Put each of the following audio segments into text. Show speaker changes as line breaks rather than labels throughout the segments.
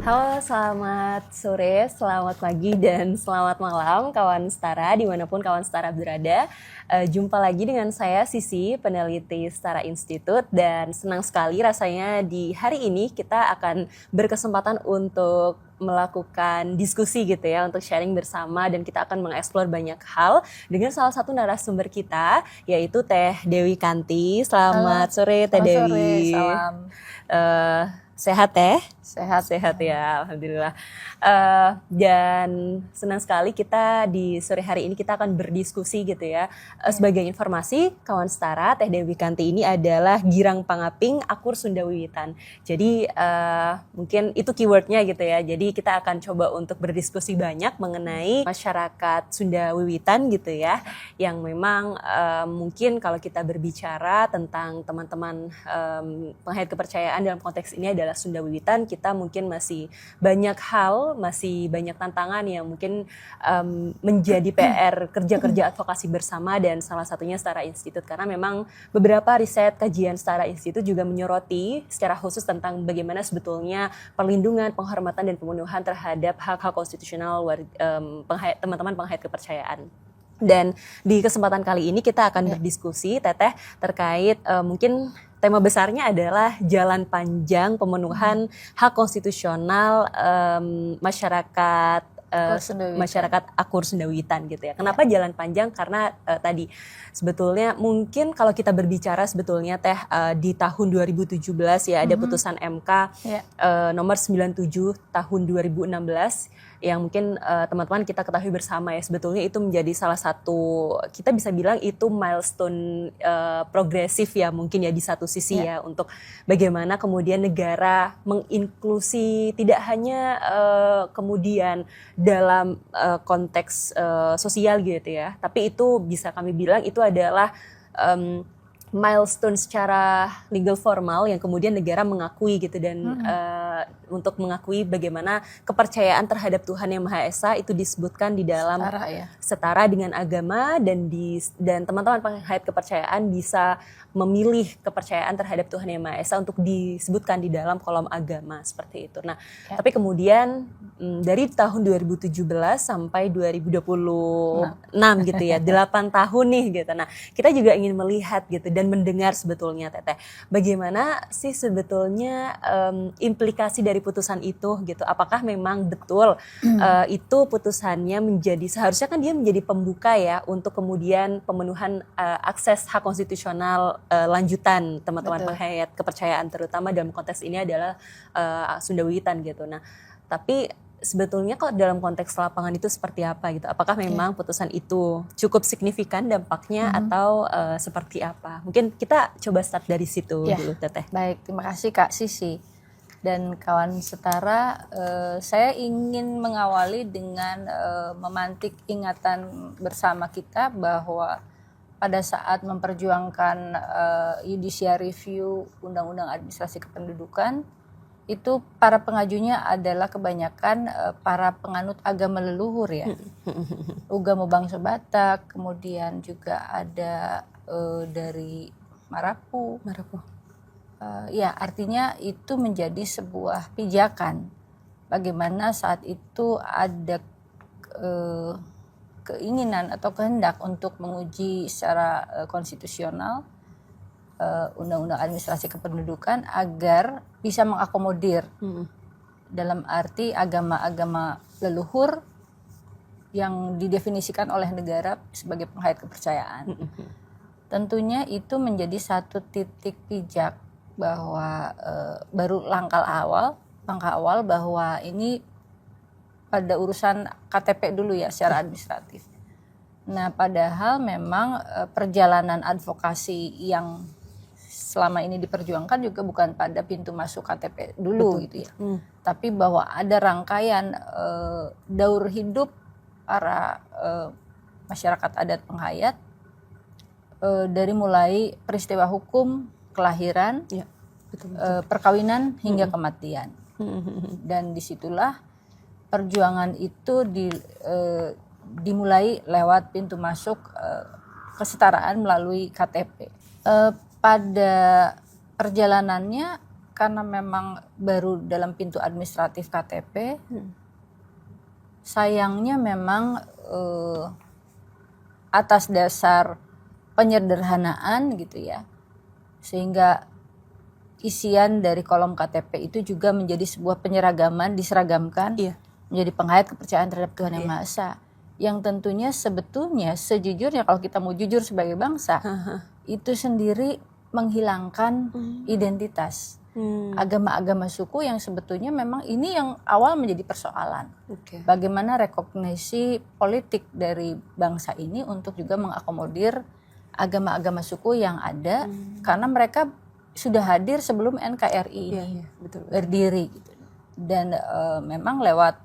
Halo, selamat sore, selamat pagi, dan selamat malam kawan Setara dimanapun kawan Setara berada. Jumpa lagi dengan saya Sisi, peneliti Setara Institute, dan senang sekali rasanya di hari ini kita akan berkesempatan untuk melakukan diskusi gitu ya, untuk sharing bersama, dan kita akan mengeksplor banyak hal dengan salah satu narasumber kita, yaitu Teh Dewi Kanti. Selamat sore Teh
Selamat
Dewi.
sore, salam.
Sehat Teh?
Sehat.
Sehat ya, alhamdulillah. Dan senang sekali kita di sore hari ini kita akan berdiskusi gitu ya. Sebagai informasi, kawan Setara, Teh Dewi Kanti ini adalah Girang Pangaping Akur Sunda Wiwitan. Jadi mungkin itu keywordnya gitu ya. Jadi kita akan coba untuk berdiskusi banyak mengenai masyarakat Sunda Wiwitan gitu ya. Yang memang mungkin kalau kita berbicara tentang teman-teman penghayat kepercayaan dalam konteks ini adalah Sunda Wiwitan, kita mungkin masih banyak hal, masih banyak tantangan yang mungkin menjadi PR kerja-kerja advokasi bersama, dan salah satunya Setara Institute, karena memang beberapa riset kajian Setara Institute juga menyoroti secara khusus tentang bagaimana sebetulnya perlindungan, penghormatan, dan pemenuhan terhadap hak-hak konstitusional teman-teman penghayat kepercayaan. Dan di kesempatan kali ini kita akan berdiskusi, Teteh, terkait mungkin tema besarnya adalah jalan panjang pemenuhan hak konstitusional masyarakat Akur Sunda Wiwitan gitu ya. Kenapa jalan panjang? Karena tadi sebetulnya mungkin kalau kita berbicara sebetulnya Teh di tahun 2017 ya ada putusan MK nomor 97 tahun 2016 yang mungkin teman-teman kita ketahui bersama ya, sebetulnya itu menjadi salah satu, kita bisa bilang itu milestone progresif ya mungkin ya di satu sisi ya, untuk bagaimana kemudian negara menginklusi tidak hanya kemudian dalam konteks sosial gitu ya, tapi itu bisa kami bilang itu adalah milestone secara legal formal yang kemudian negara mengakui gitu, dan untuk mengakui bagaimana kepercayaan terhadap Tuhan Yang Maha Esa itu disebutkan di dalam setara dengan agama, dan teman-teman penghayat kepercayaan bisa memilih kepercayaan terhadap Tuhan Yang Maha Esa untuk disebutkan di dalam kolom agama seperti itu. Nah, tapi kemudian dari tahun 2017 sampai 2026 gitu ya, 8 tahun nih gitu. Nah, kita juga ingin melihat gitu dan mendengar sebetulnya Teteh, bagaimana sih sebetulnya implikasi dari putusan itu gitu. Apakah memang betul itu putusannya seharusnya kan dia menjadi pembuka ya untuk kemudian pemenuhan akses hak konstitusional lanjutan teman-teman penghayat kepercayaan, terutama dalam konteks ini adalah Sunda Wiwitan gitu. Nah, tapi sebetulnya kok dalam konteks lapangan itu seperti apa gitu? Apakah memang putusan itu cukup signifikan dampaknya atau seperti apa? Mungkin kita coba start dari situ dulu, Teteh.
Baik, terima kasih Kak Sisi dan kawan Setara. Saya ingin mengawali dengan memantik ingatan bersama kita bahwa pada saat memperjuangkan judicial review Undang-Undang Administrasi Kependudukan, itu para pengajunya adalah kebanyakan para penganut agama leluhur ya. Ugama bangsa Batak, kemudian juga ada dari Marapu. Ya, artinya itu menjadi sebuah pijakan bagaimana saat itu ada keinginan atau kehendak untuk menguji secara konstitusional Undang-Undang Administrasi Kependudukan agar bisa mengakomodir dalam arti agama-agama leluhur yang didefinisikan oleh negara sebagai penghayat kepercayaan. Tentunya itu menjadi satu titik pijak bahwa baru langkah awal bahwa ini pada urusan KTP dulu ya secara administratif. Nah, padahal memang perjalanan advokasi yang selama ini diperjuangkan juga bukan pada pintu masuk KTP dulu gitu ya. Tapi bahwa ada rangkaian daur hidup para masyarakat adat penghayat dari mulai peristiwa hukum, kelahiran, perkawinan hingga kematian. Dan disitulah perjuangan itu dimulai lewat pintu masuk kesetaraan melalui KTP. Pada perjalanannya karena memang baru dalam pintu administratif KTP, sayangnya memang atas dasar penyederhanaan gitu ya, sehingga isian dari kolom KTP itu juga menjadi sebuah penyeragaman, diseragamkan, menjadi penghayat kepercayaan terhadap Tuhan Yang Maha Esa, yang tentunya sebetulnya sejujurnya kalau kita mau jujur sebagai bangsa, itu sendiri menghilangkan identitas agama-agama suku yang sebetulnya memang ini yang awal menjadi persoalan. Bagaimana rekognisi politik dari bangsa ini untuk juga mengakomodir agama-agama suku yang ada, karena mereka sudah hadir sebelum NKRI ini berdiri gitu. Dan memang lewat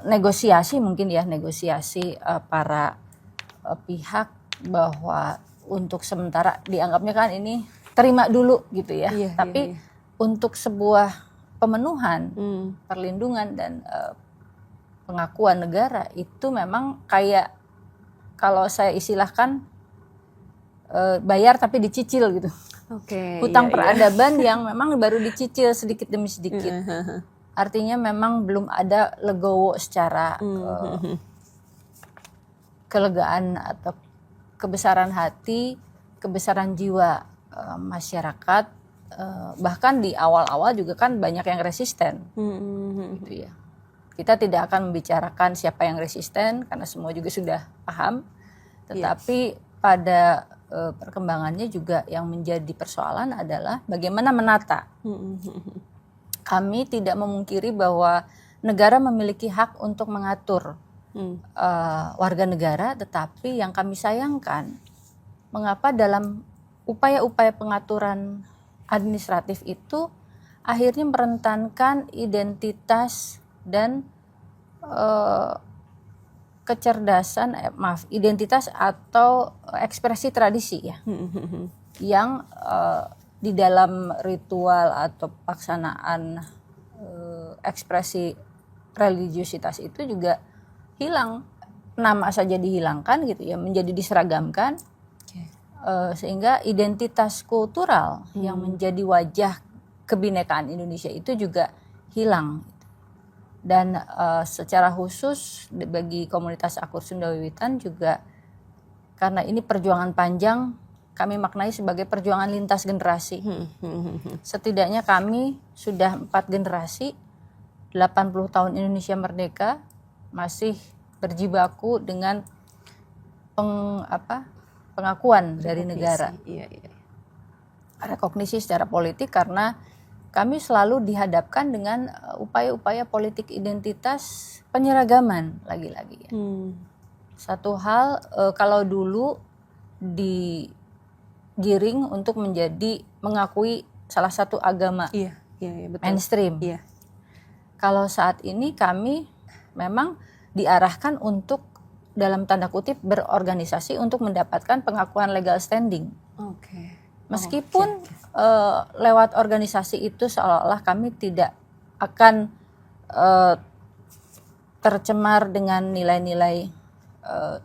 negosiasi mungkin ya, negosiasi para pihak bahwa untuk sementara dianggapnya kan ini terima dulu gitu ya, tapi untuk sebuah pemenuhan, perlindungan dan pengakuan negara itu memang kayak kalau saya istilahkan bayar tapi dicicil gitu. Hutang peradaban yang memang baru dicicil sedikit demi sedikit. Artinya memang belum ada legowo secara kelegaan atau kebesaran hati, kebesaran jiwa masyarakat. Bahkan di awal-awal juga kan banyak yang resisten, gitu ya. Kita tidak akan membicarakan siapa yang resisten karena semua juga sudah paham. Tetapi pada perkembangannya juga yang menjadi persoalan adalah bagaimana menata. Kami tidak memungkiri bahwa negara memiliki hak untuk mengatur warga negara, tetapi yang kami sayangkan mengapa dalam upaya-upaya pengaturan administratif itu akhirnya merentankan identitas dan kecerdasan, identitas atau ekspresi tradisi ya, yang di dalam ritual atau pelaksanaan ekspresi religiusitas itu juga hilang, nama saja dihilangkan gitu ya, menjadi diseragamkan, sehingga identitas kultural yang menjadi wajah kebinekaan Indonesia itu juga hilang. Dan secara khusus bagi komunitas Akur Sunda Wiwitan juga, karena ini perjuangan panjang, kami maknai sebagai perjuangan lintas generasi. Setidaknya kami sudah 4 generasi, 80 tahun Indonesia merdeka, masih berjibaku dengan pengakuan dari negara. Rekognisi secara politik, karena kami selalu dihadapkan dengan upaya-upaya politik identitas penyeragaman lagi-lagi ya. Satu hal kalau dulu digiring untuk menjadi mengakui salah satu agama betul. Mainstream. Kalau saat ini kami memang diarahkan untuk dalam tanda kutip berorganisasi untuk mendapatkan pengakuan legal standing. Meskipun lewat organisasi itu seolah-olah kami tidak akan tercemar dengan nilai-nilai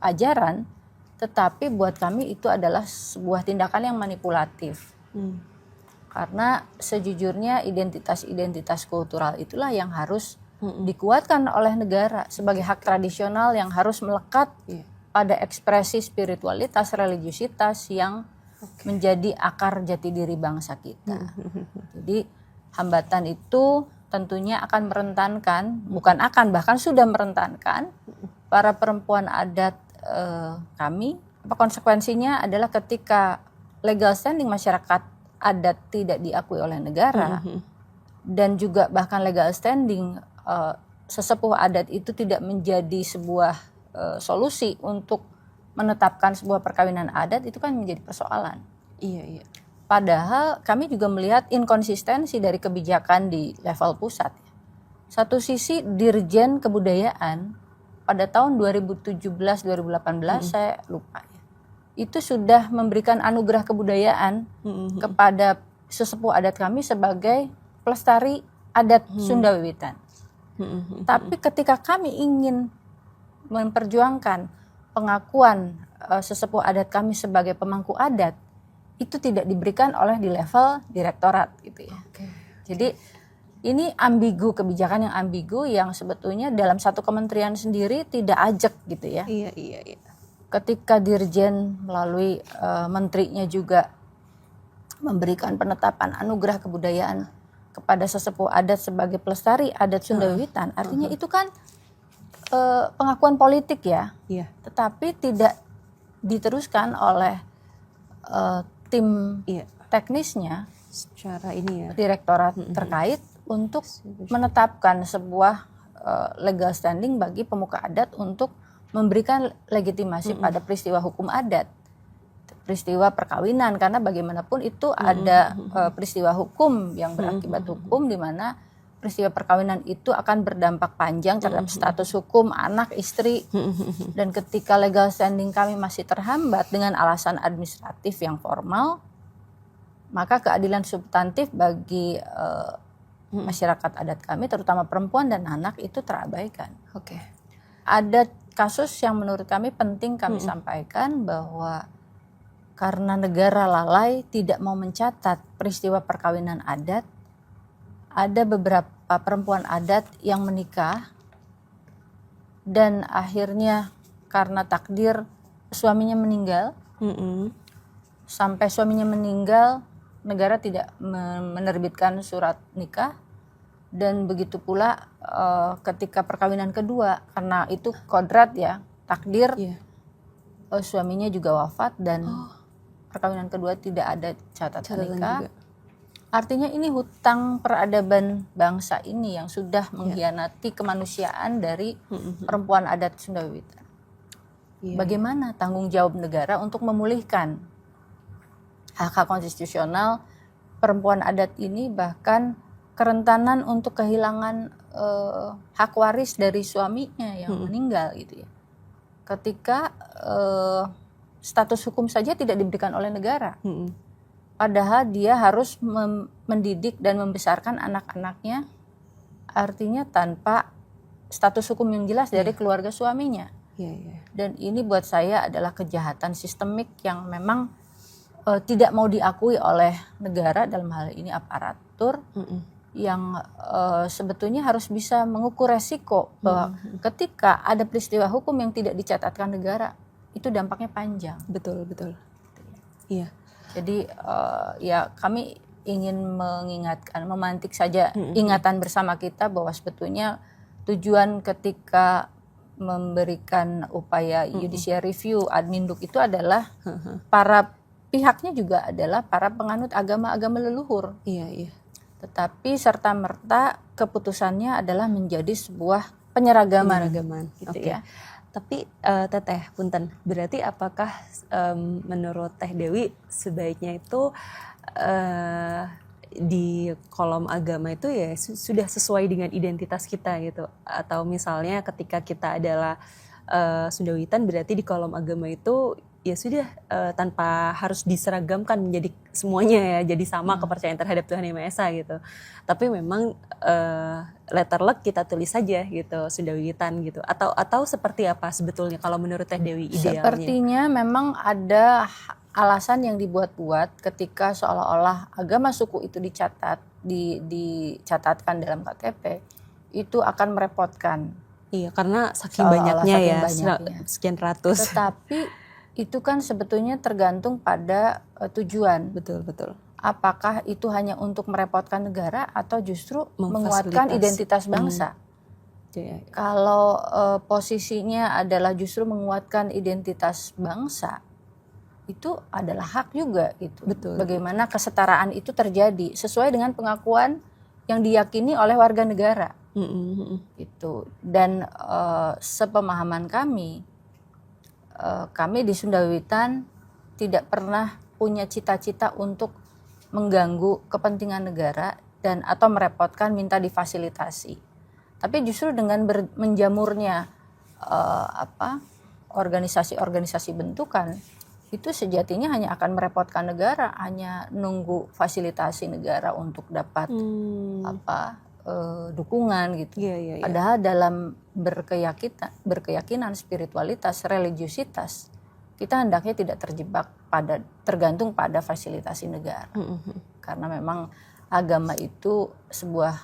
ajaran, tetapi buat kami itu adalah sebuah tindakan yang manipulatif. Karena sejujurnya identitas-identitas kultural itulah yang harus dikuatkan oleh negara sebagai hak tradisional yang harus melekat pada ekspresi spiritualitas, religiusitas yang menjadi akar jati diri bangsa kita. Jadi hambatan itu tentunya akan merentankan, bahkan sudah merentankan para perempuan adat kami. Konsekuensinya adalah ketika legal standing masyarakat adat tidak diakui oleh negara, dan juga bahkan legal standing sesepuh adat itu tidak menjadi sebuah solusi untuk menetapkan sebuah perkawinan adat, itu kan menjadi persoalan. Padahal kami juga melihat inkonsistensi dari kebijakan di level pusat. Satu sisi Dirjen Kebudayaan pada tahun 2017-2018 saya lupa ya, itu sudah memberikan anugerah kebudayaan kepada sesepuh adat kami sebagai pelestari adat Sunda Wiwitan. Tapi ketika kami ingin memperjuangkan pengakuan sesepuh adat kami sebagai pemangku adat, itu tidak diberikan oleh di level direktorat gitu ya. Jadi ini ambigu, kebijakan yang ambigu yang sebetulnya dalam satu kementerian sendiri tidak ajak gitu ya.
Iya.
Ketika dirjen melalui menterinya juga memberikan penetapan anugerah kebudayaan kepada sesepuh adat sebagai pelestari adat Sunda Wiwitan, artinya itu kan pengakuan politik ya.
Iya.
Tetapi tidak diteruskan oleh tim teknisnya
Secara ini ya.
direktorat terkait untuk menetapkan sebuah legal standing bagi pemuka adat untuk memberikan legitimasi pada peristiwa hukum adat, peristiwa perkawinan, karena bagaimanapun itu ada peristiwa hukum yang berakibat hukum, di mana peristiwa perkawinan itu akan berdampak panjang terhadap status hukum anak, istri, dan ketika legal standing kami masih terhambat dengan alasan administratif yang formal, maka keadilan substantif bagi masyarakat adat kami, terutama perempuan dan anak, itu terabaikan.
Oke.
Ada kasus yang menurut kami penting kami sampaikan, bahwa karena negara lalai tidak mau mencatat peristiwa perkawinan adat, ada beberapa perempuan adat yang menikah dan akhirnya karena takdir suaminya meninggal, sampai suaminya meninggal negara tidak menerbitkan surat nikah, dan begitu pula ketika perkawinan kedua, karena itu kodrat ya, takdir, suaminya juga wafat dan perkawinan kedua tidak ada catatan nikah. Juga. Artinya ini hutang peradaban bangsa ini yang sudah mengkhianati kemanusiaan dari perempuan adat Sunda Wiwitan. Bagaimana tanggung jawab negara untuk memulihkan hak-hak konstitusional perempuan adat ini, bahkan kerentanan untuk kehilangan hak waris dari suaminya yang meninggal gitu ya. Ketika status hukum saja tidak diberikan oleh negara, padahal dia harus mendidik dan membesarkan anak-anaknya, artinya tanpa status hukum yang jelas dari keluarga suaminya. Dan ini buat saya adalah kejahatan sistemik yang memang tidak mau diakui oleh negara, dalam hal ini aparatur, yang sebetulnya harus bisa mengukur resiko bahwa ketika ada peristiwa hukum yang tidak dicatatkan negara, itu dampaknya panjang.
Betul. Iya.
Jadi ya kami ingin mengingatkan, memantik saja ingatan bersama kita bahwa sebetulnya tujuan ketika memberikan upaya judicial review Adminduk itu adalah para pihaknya juga adalah para penganut agama-agama leluhur.
Iya.
Tetapi serta-merta keputusannya adalah menjadi sebuah penyeragaman gitu ya.
Tapi Teteh, punten, berarti apakah menurut Teh Dewi sebaiknya itu di kolom agama itu ya sudah sesuai dengan identitas kita gitu? Atau misalnya ketika kita adalah Sunda Wiwitan, berarti di kolom agama itu ya sudah tanpa harus diseragamkan menjadi semuanya ya, jadi sama kepercayaan terhadap Tuhan Yang Maha Esa gitu. Tapi memang letter luck kita tulis saja gitu, Sunda Wiwitan gitu. Atau seperti apa sebetulnya kalau menurut Teh Dewi idealnya?
Sepertinya memang ada alasan yang dibuat-buat ketika seolah-olah agama suku itu dicatatkan dalam KTP, itu akan merepotkan.
Iya, karena saking banyaknya ya, sekian ratus.
Tetapi itu kan sebetulnya tergantung pada tujuan.
Betul.
Apakah itu hanya untuk merepotkan negara atau justru menguatkan identitas bangsa? Kalau posisinya adalah justru menguatkan identitas bangsa, itu adalah hak juga gitu.
Betul.
Bagaimana kesetaraan itu terjadi sesuai dengan pengakuan yang diyakini oleh warga negara. Gitu. Dan sepemahaman kami di Sunda Wiwitan tidak pernah punya cita-cita untuk mengganggu kepentingan negara dan atau merepotkan minta difasilitasi. Tapi justru dengan menjamurnya organisasi-organisasi bentukan, itu sejatinya hanya akan merepotkan negara, hanya nunggu fasilitasi negara untuk dapat dukungan gitu. Padahal dalam berkeyakinan, spiritualitas, religiusitas, kita hendaknya tidak tergantung pada fasilitasi negara. Karena memang agama itu sebuah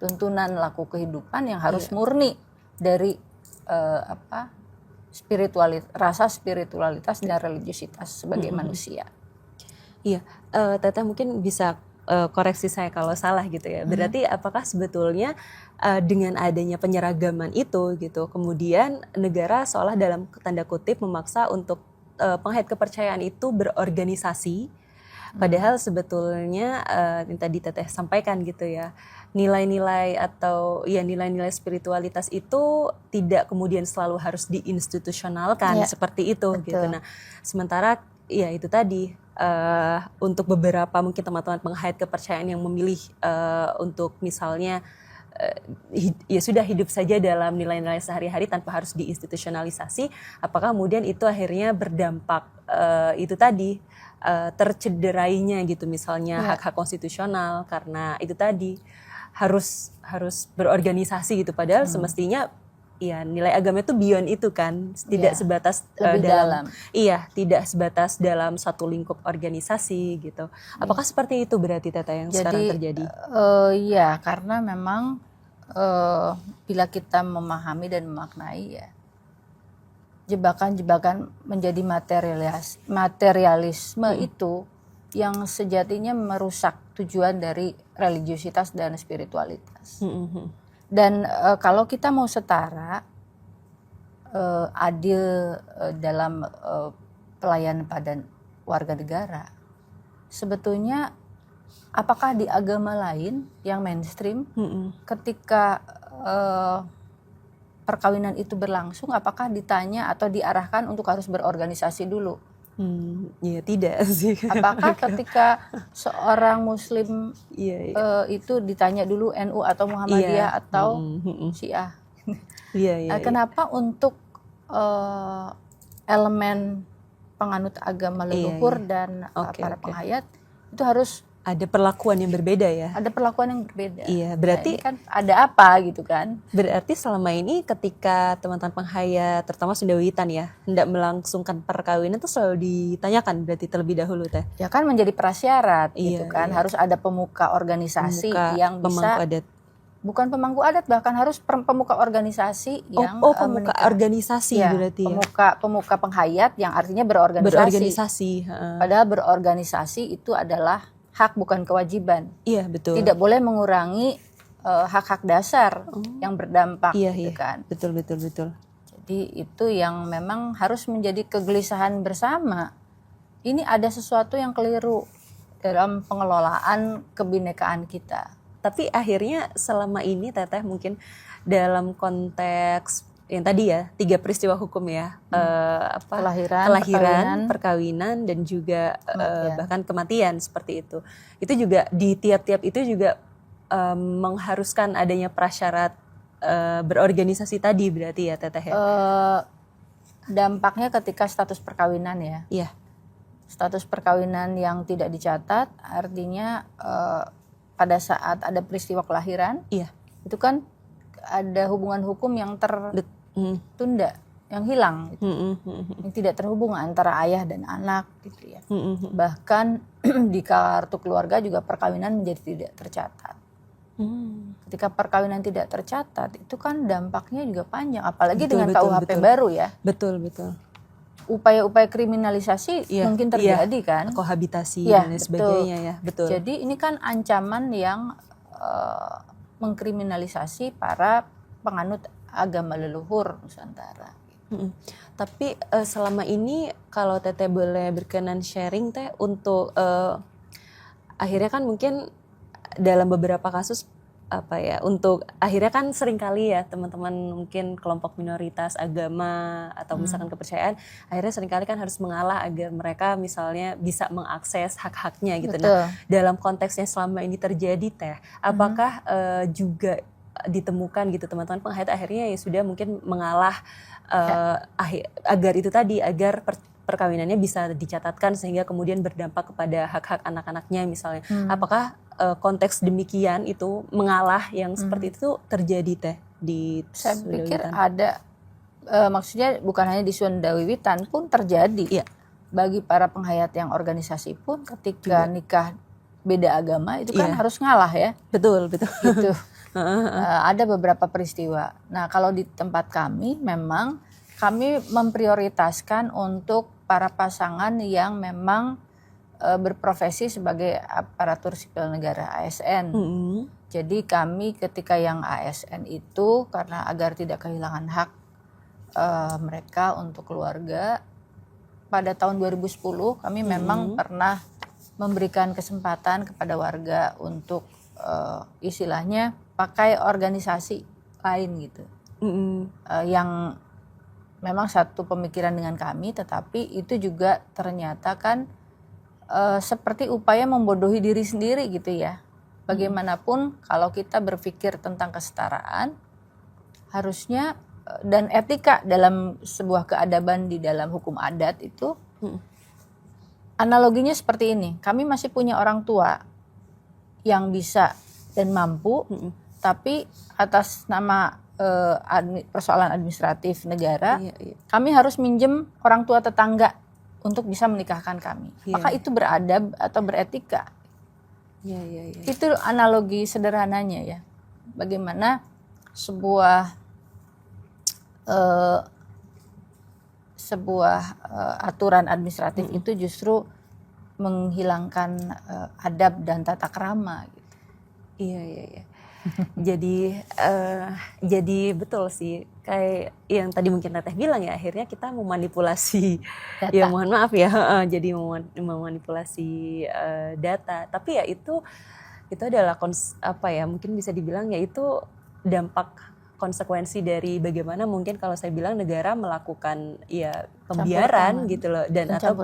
tuntunan laku kehidupan yang harus murni dari rasa spiritualitas dan religiusitas sebagai manusia.
Iya, Teteh mungkin bisa koreksi saya kalau salah gitu ya. Berarti apakah sebetulnya dengan adanya penyeragaman itu gitu, kemudian negara seolah dalam tanda kutip memaksa untuk penghayat kepercayaan itu berorganisasi, padahal sebetulnya yang tadi Teteh sampaikan gitu ya, nilai-nilai atau ya nilai-nilai spiritualitas itu tidak kemudian selalu harus diinstitusionalkan seperti itu.
Betul.
Gitu. Nah, sementara ya itu tadi untuk beberapa mungkin teman-teman penghayat kepercayaan yang memilih untuk misalnya ya sudah hidup saja dalam nilai-nilai sehari-hari tanpa harus diinstitusionalisasi, apakah kemudian itu akhirnya berdampak itu tadi tercederainya gitu misalnya hak-hak konstitusional karena itu tadi harus berorganisasi gitu, padahal semestinya ya nilai agama itu beyond itu kan, tidak sebatas dalam tidak sebatas dalam satu lingkup organisasi gitu. Apakah seperti itu berarti Teta yang sekarang terjadi?
Iya, karena memang bila kita memahami dan memaknai ya, jebakan-jebakan menjadi materialisme itu yang sejatinya merusak tujuan dari religiusitas dan spiritualitas. Dan kalau kita mau setara, adil dalam pelayanan pada warga negara, sebetulnya apakah di agama lain yang mainstream ketika perkawinan itu berlangsung, apakah ditanya atau diarahkan untuk harus berorganisasi dulu?
Ya tidak sih.
Apakah ketika seorang Muslim itu ditanya dulu NU atau Muhammadiyah atau Syiah? Kenapa untuk elemen penganut agama leluhur dan para penghayat itu harus
ada perlakuan yang berbeda ya?
Ada perlakuan yang berbeda.
Iya, berarti
kan ada apa gitu kan?
Berarti selama ini ketika teman-teman penghayat, terutama Sundawitan ya, hendak melangsungkan perkawinan itu selalu ditanyakan berarti terlebih dahulu Teh?
Ya kan menjadi prasyarat gitu kan, harus ada pemuka organisasi yang bisa
adat.
Bukan pemangku adat, bahkan harus pemuka organisasi yang
pemuka organisasi berarti
pemuka penghayat yang artinya berorganisasi. Padahal berorganisasi itu adalah hak bukan kewajiban.
Iya, betul.
Tidak boleh mengurangi hak-hak dasar yang berdampak gitu kan.
Betul.
Jadi itu yang memang harus menjadi kegelisahan bersama. Ini ada sesuatu yang keliru dalam pengelolaan kebinekaan kita.
Tapi akhirnya selama ini Teteh mungkin dalam konteks yang tadi ya 3 peristiwa hukum ya, kelahiran, perkawinan dan juga bahkan kematian seperti itu juga di tiap-tiap itu juga mengharuskan adanya prasyarat berorganisasi tadi berarti ya Teteh ya?
Dampaknya ketika status perkawinan ya.
Iya.
Status perkawinan yang tidak dicatat artinya pada saat ada peristiwa kelahiran, itu kan ada hubungan hukum yang tertunda, yang hilang, gitu. Yang tidak terhubung antara ayah dan anak, gitu ya. Bahkan di kartu keluarga juga perkawinan menjadi tidak tercatat. Ketika perkawinan tidak tercatat, itu kan dampaknya juga panjang, apalagi dengan KUHP baru ya.
Betul.
Upaya-upaya kriminalisasi mungkin terjadi kan,
kohabitasi dan lain sebagainya ya, betul.
Jadi ini kan ancaman yang mengkriminalisasi para penganut agama leluhur Nusantara.
Tapi selama ini kalau Teteh boleh berkenan sharing Teh untuk akhirnya kan mungkin dalam beberapa kasus untuk akhirnya kan seringkali ya teman-teman mungkin kelompok minoritas agama atau misalkan kepercayaan akhirnya seringkali kan harus mengalah agar mereka misalnya bisa mengakses hak-haknya gitu. Betul. Nah dalam konteksnya selama ini terjadi Teh, apakah juga ditemukan gitu teman-teman penghayat akhirnya ya sudah mungkin mengalah agar itu tadi agar perkawinannya bisa dicatatkan sehingga kemudian berdampak kepada hak-hak anak-anaknya misalnya. Apakah konteks demikian itu mengalah yang seperti itu terjadi Teh di
Saya pikir ada Maksudnya bukan hanya di Sunda Wiwitan pun terjadi.
Iya.
Bagi para penghayat yang organisasi pun ketika nikah beda agama itu kan
Iya.
harus ngalah ya.
Betul.
Gitu. Ada beberapa peristiwa. Nah, kalau di tempat kami memang kami memprioritaskan untuk para pasangan yang memang berprofesi sebagai aparatur sipil negara ASN. Jadi kami ketika yang ASN itu karena agar tidak kehilangan hak mereka untuk keluarga, pada tahun 2010 kami memang pernah memberikan kesempatan kepada warga untuk istilahnya pakai organisasi lain gitu, yang memang satu pemikiran dengan kami, tetapi itu juga ternyata kan seperti upaya membodohi diri sendiri gitu ya. Bagaimanapun kalau kita berpikir tentang kesetaraan, harusnya dan etika dalam sebuah keadaban di dalam hukum adat itu, analoginya seperti ini. Kami masih punya orang tua yang bisa dan mampu, tapi atas nama persoalan administratif negara, kami harus minjem orang tua tetangga untuk bisa menikahkan kami. Maka itu beradab atau beretika. Itu analogi sederhananya ya. Bagaimana sebuah aturan administratif itu justru menghilangkan adab dan tata krama gitu.
Iya. Jadi betul sih kayak yang tadi mungkin Teteh bilang ya, akhirnya kita memanipulasi
Data.
ya, mohon maaf ya, jadi memanipulasi data. Tapi ya itu adalah mungkin bisa dibilang ya itu dampak konsekuensi dari bagaimana mungkin kalau saya bilang negara melakukan ya pembiaran gitu loh, dan atau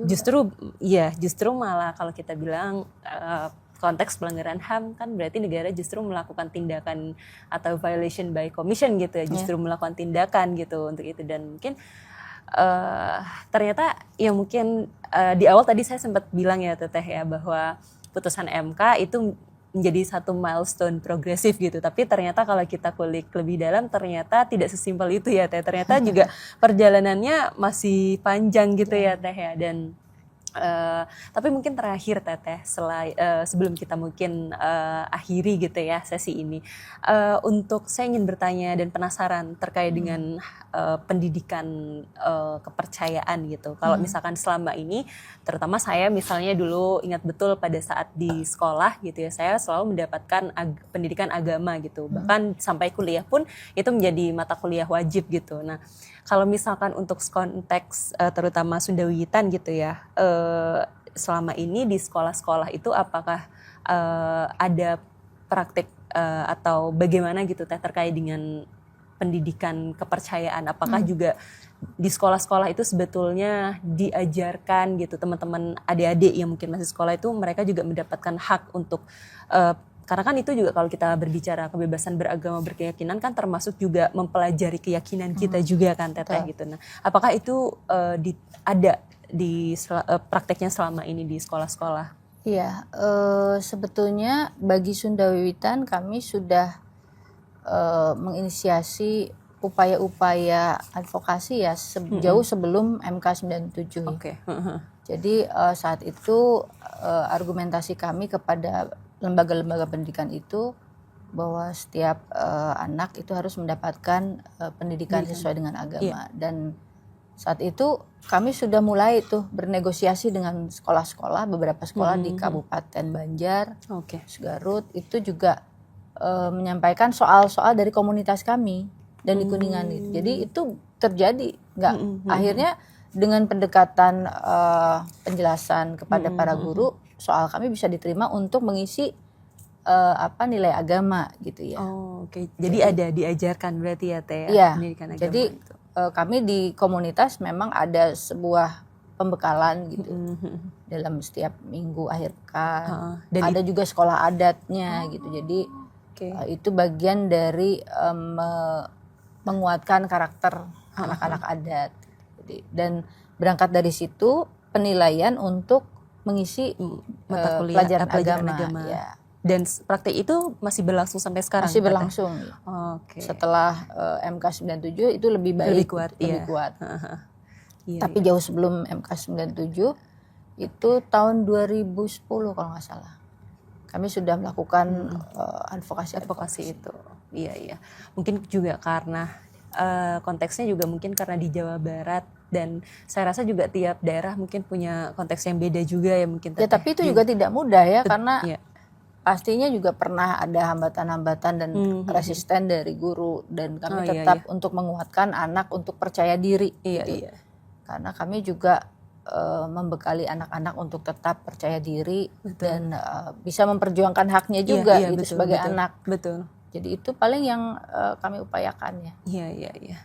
justru malah kalau kita bilang konteks pelanggaran HAM kan berarti negara justru melakukan tindakan atau violation by commission gitu ya, justru melakukan tindakan gitu untuk itu. Dan mungkin ternyata ya mungkin di awal tadi saya sempat bilang ya Teteh ya, bahwa putusan MK itu menjadi satu milestone progresif gitu, tapi ternyata kalau kita kulik lebih dalam ternyata tidak sesimpel itu ya Teh, ternyata juga perjalanannya masih panjang gitu ya Teh ya. Dan tapi mungkin terakhir Teteh, sebelum kita mungkin akhiri gitu ya sesi ini, untuk saya ingin bertanya dan penasaran terkait dengan pendidikan kepercayaan gitu. Kalau misalkan selama ini, terutama saya misalnya dulu ingat betul pada saat di sekolah gitu ya, saya selalu mendapatkan pendidikan agama gitu, bahkan sampai kuliah pun itu menjadi mata kuliah wajib gitu. Nah, kalau misalkan untuk konteks terutama Sunda Wiwitan gitu ya, selama ini di sekolah-sekolah itu apakah ada praktik atau bagaimana gitu Teh terkait dengan pendidikan kepercayaan? Apakah juga di sekolah-sekolah itu sebetulnya diajarkan gitu, teman-teman adik-adik yang mungkin masih sekolah itu mereka juga mendapatkan hak untuk karena kan itu juga kalau kita berbicara kebebasan beragama berkeyakinan kan termasuk juga mempelajari keyakinan kita juga kan Teteh gitu. Nah, apakah itu ada di prakteknya selama ini di sekolah-sekolah?
Iya, sebetulnya bagi Sunda Wiwitan kami sudah menginisiasi upaya-upaya advokasi ya jauh sebelum MK 97.
Oke.
Jadi saat itu argumentasi kami kepada lembaga-lembaga pendidikan itu bahwa setiap anak itu harus mendapatkan pendidikan sesuai dengan agama. Dan saat itu kami sudah mulai tuh bernegosiasi dengan sekolah-sekolah, beberapa sekolah di Kabupaten Banjar, Garut itu juga menyampaikan soal-soal dari komunitas kami dan di Kuningan itu. Jadi itu terjadi akhirnya dengan pendekatan penjelasan kepada para guru, soal kami bisa diterima untuk mengisi nilai agama gitu ya.
Jadi ada diajarkan berarti ya Teh
ya,
pendidikan agama.
Jadi itu. Kami di komunitas memang ada sebuah pembekalan gitu dalam setiap minggu akhir pekan. Ada juga sekolah adatnya gitu. Jadi itu bagian dari menguatkan karakter anak-anak adat. Jadi, dan berangkat dari situ penilaian untuk mengisi mata kuliah pelajaran agama. Ya.
Dan praktik itu masih berlangsung sampai sekarang?
Masih
Teteh?
berlangsung.
Oke.
Setelah MK 97 itu lebih baik,
Lebih kuat,
lebih
iya.
kuat.
Iya,
Tapi jauh sebelum MK 97 itu tahun 2010 kalau nggak salah. Kami sudah melakukan advokasi
itu. Iya, iya. Mungkin juga karena konteksnya juga mungkin karena di Jawa Barat, dan saya rasa juga tiap daerah mungkin punya konteks yang beda juga ya mungkin.
Ya, tapi itu juga tidak mudah ya, karena
Iya.
pastinya juga pernah ada hambatan-hambatan dan resisten dari guru, dan kami tetap untuk menguatkan anak untuk percaya diri.
Iya,
gitu.
iya.
Karena kami juga membekali anak-anak untuk tetap percaya diri dan bisa memperjuangkan haknya juga gitu
betul,
sebagai
betul,
anak.
Betul.
Jadi itu paling yang kami upayakan ya.
Iya, iya, iya.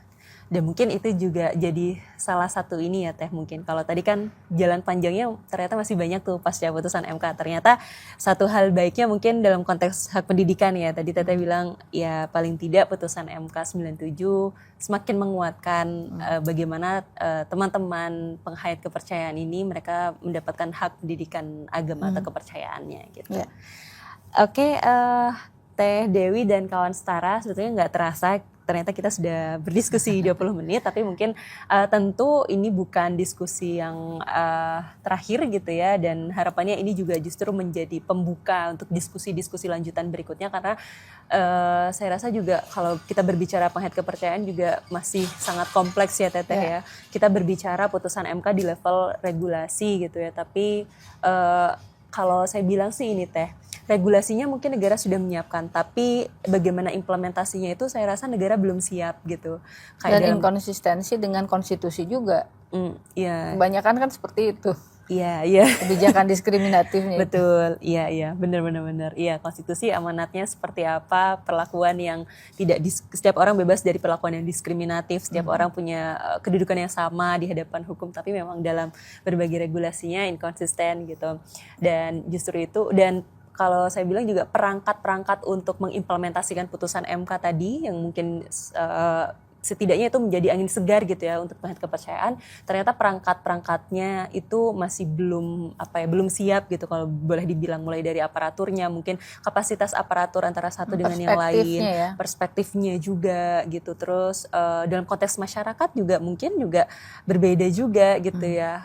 Dan mungkin itu juga jadi salah satu ini ya Teh, mungkin kalau tadi kan jalan panjangnya ternyata masih banyak tuh pasca putusan MK. Ternyata satu hal baiknya mungkin dalam konteks hak pendidikan ya, tadi Teteh bilang ya paling tidak putusan MK 97 semakin menguatkan bagaimana teman-teman penghayat kepercayaan ini mereka mendapatkan hak pendidikan agama atau kepercayaannya gitu.
Yeah.
Oke, Teh Dewi dan kawan setara, sebetulnya nggak terasa ternyata kita sudah berdiskusi 20 menit, tapi mungkin tentu ini bukan diskusi yang terakhir gitu ya, dan harapannya ini juga justru menjadi pembuka untuk diskusi-diskusi lanjutan berikutnya, karena saya rasa juga kalau kita berbicara penghayat kepercayaan juga masih sangat kompleks ya Teteh ya. Kita berbicara putusan MK di level regulasi gitu ya, tapi kalau saya bilang sih ini Teh, regulasinya mungkin negara sudah menyiapkan, tapi bagaimana implementasinya itu saya rasa negara belum siap gitu.
Dan inkonsistensi dengan konstitusi juga.
Iya.
Kebanyakan kan seperti itu.
Iya, iya.
Kebijakan diskriminatifnya.
Betul, iya, iya, benar. Iya, konstitusi amanatnya seperti apa, perlakuan yang tidak setiap orang bebas dari perlakuan yang diskriminatif, setiap orang punya kedudukan yang sama di hadapan hukum, tapi memang dalam berbagai regulasinya inkonsisten gitu. Dan justru itu, dan kalau saya bilang juga perangkat-perangkat untuk mengimplementasikan putusan MK tadi yang mungkin setidaknya itu menjadi angin segar gitu ya untuk penghayat kepercayaan, ternyata perangkat-perangkatnya itu masih belum siap gitu kalau boleh dibilang, mulai dari aparaturnya, mungkin kapasitas aparatur antara satu dengan yang lain, perspektifnya juga gitu, terus dalam konteks masyarakat juga mungkin juga berbeda juga gitu ya,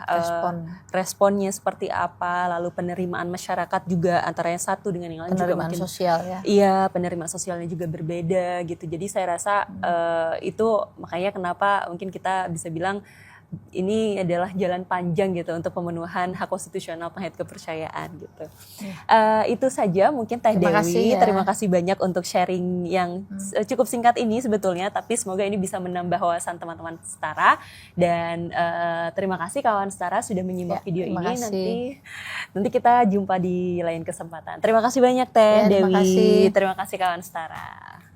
responnya seperti apa, lalu penerimaan masyarakat juga antara yang satu dengan yang lain juga mungkin
sosial ya.
Iya, penerimaan sosialnya juga berbeda gitu. Jadi saya rasa itu makanya kenapa mungkin kita bisa bilang ini adalah jalan panjang gitu untuk pemenuhan hak konstitusional penghayat kepercayaan gitu. Itu saja mungkin Teh Dewi. Terima kasih banyak untuk sharing yang cukup singkat ini sebetulnya, tapi semoga ini bisa menambah wawasan teman-teman setara. Dan terima kasih kawan setara sudah menyimak video ini. Nanti kita jumpa di lain kesempatan. Terima kasih banyak Teh Dewi. Terima kasih kawan setara.